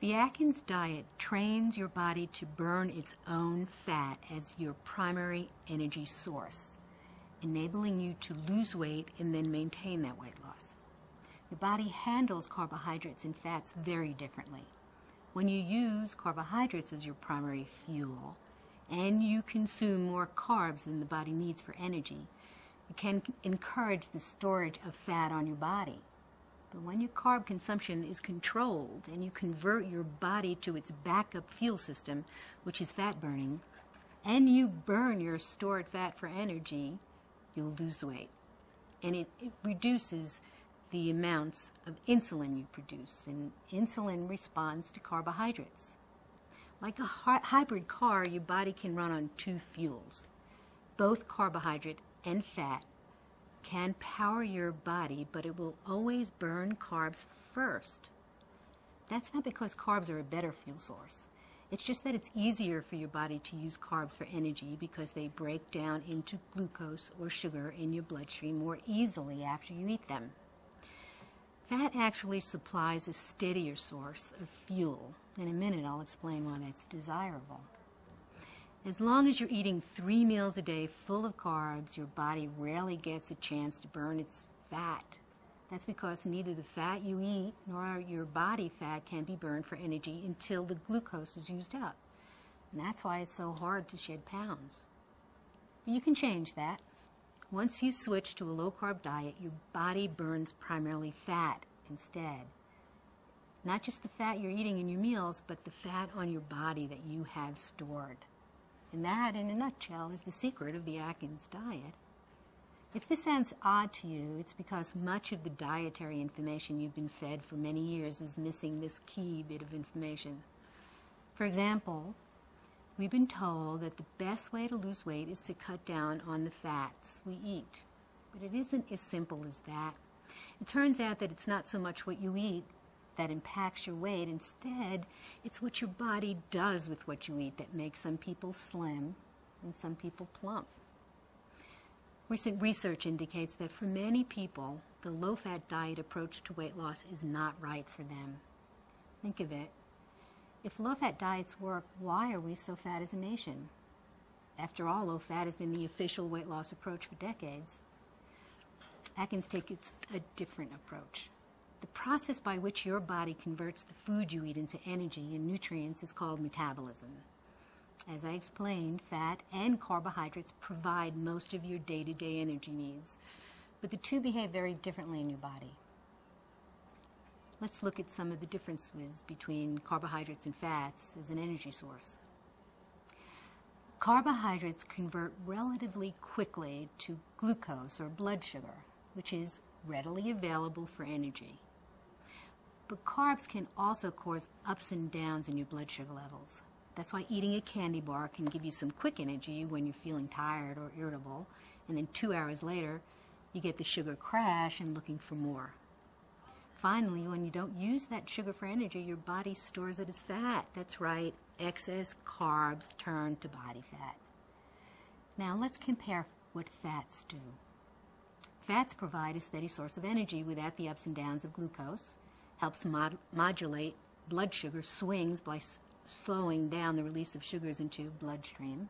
The Atkins diet trains your body to burn its own fat as your primary energy source, enabling you to lose weight and then maintain that weight loss. Your body handles carbohydrates and fats very differently. When you use carbohydrates as your primary fuel and you consume more carbs than the body needs for energy, it can encourage the storage of fat on your body. But when your carb consumption is controlled and you convert your body to its backup fuel system, which is fat burning, and you burn your stored fat for energy, you'll lose weight. And it reduces the amounts of insulin you produce, and insulin responds to carbohydrates. Like a hybrid car, your body can run on two fuels. Both carbohydrate and fat can power your body, but it will always burn carbs first. That's not because carbs are a better fuel source. It's just that it's easier for your body to use carbs for energy because they break down into glucose or sugar in your bloodstream more easily after you eat them. Fat actually supplies a steadier source of fuel. In a minute, I'll explain why that's desirable. As long as you're eating 3 meals a day full of carbs, your body rarely gets a chance to burn its fat. That's because neither the fat you eat nor your body fat can be burned for energy until the glucose is used up. And that's why it's so hard to shed pounds. But you can change that. Once you switch to a low-carb diet, your body burns primarily fat instead. Not just the fat you're eating in your meals, but the fat on your body that you have stored. And that, in a nutshell, is the secret of the Atkins diet. If this sounds odd to you, it's because much of the dietary information you've been fed for many years is missing this key bit of information. For example, we've been told that the best way to lose weight is to cut down on the fats we eat. But it isn't as simple as that. It turns out that it's not so much what you eat that impacts your weight. Instead, it's what your body does with what you eat that makes some people slim and some people plump. Recent research indicates that for many people, the low-fat diet approach to weight loss is not right for them. Think of it. If low-fat diets work, why are we so fat as a nation? After all, low-fat has been the official weight loss approach for decades. Atkins takes a different approach. The process by which your body converts the food you eat into energy and nutrients is called metabolism. As I explained, fat and carbohydrates provide most of your day-to-day energy needs, but the two behave very differently in your body. Let's look at some of the differences between carbohydrates and fats as an energy source. Carbohydrates convert relatively quickly to glucose or blood sugar, which is readily available for energy. But carbs can also cause ups and downs in your blood sugar levels. That's why eating a candy bar can give you some quick energy when you're feeling tired or irritable, and then 2 hours later, you get the sugar crash and looking for more. Finally, when you don't use that sugar for energy, your body stores it as fat. That's right, excess carbs turn to body fat. Now let's compare what fats do. Fats provide a steady source of energy without the ups and downs of glucose, helps modulate blood sugar swings by slowing down the release of sugars into bloodstream.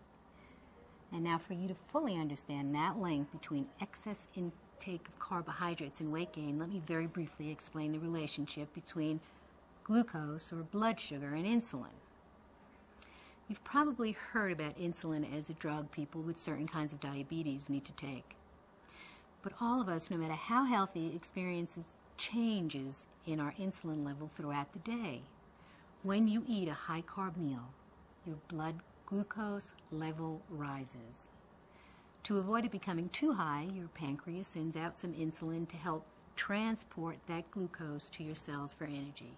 And now for you to fully understand that link between excess intake of carbohydrates and weight gain, let me very briefly explain the relationship between glucose or blood sugar and insulin. You've probably heard about insulin as a drug people with certain kinds of diabetes need to take. But all of us, no matter how healthy, experiences changes in our insulin level throughout the day. When you eat a high-carb meal, your blood glucose level rises. To avoid it becoming too high, your pancreas sends out some insulin to help transport that glucose to your cells for energy.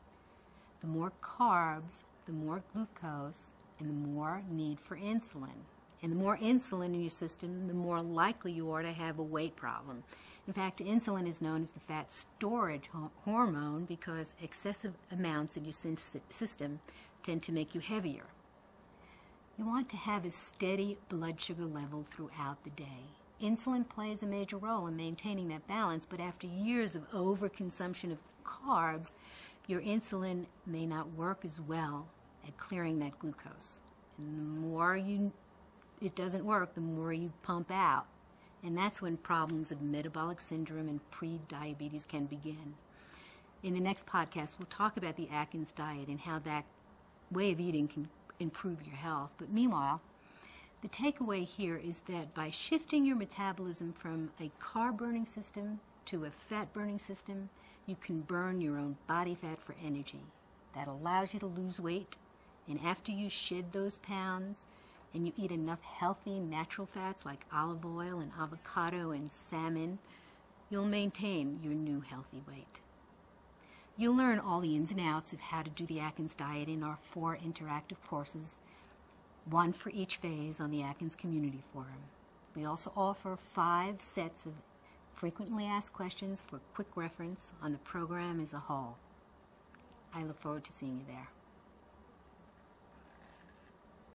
The more carbs, the more glucose, and the more need for insulin. And the more insulin in your system, the more likely you are to have a weight problem. In fact, insulin is known as the fat storage hormone because excessive amounts in your system tend to make you heavier. You want to have a steady blood sugar level throughout the day. Insulin plays a major role in maintaining that balance, but after years of overconsumption of carbs, your insulin may not work as well at clearing that glucose. And the more it doesn't work, the more you pump out. And that's when problems of metabolic syndrome and pre-diabetes can begin. In the next podcast, we'll talk about the Atkins diet and how that way of eating can improve your health. But meanwhile, the takeaway here is that by shifting your metabolism from a carb-burning system to a fat-burning system, you can burn your own body fat for energy. That allows you to lose weight, and after you shed those pounds and you eat enough healthy natural fats like olive oil and avocado and salmon, you'll maintain your new healthy weight. You'll learn all the ins and outs of how to do the Atkins diet in our 4 interactive courses, 1 for each phase on the Atkins Community Forum. We also offer 5 sets of frequently asked questions for quick reference on the program as a whole. I look forward to seeing you there.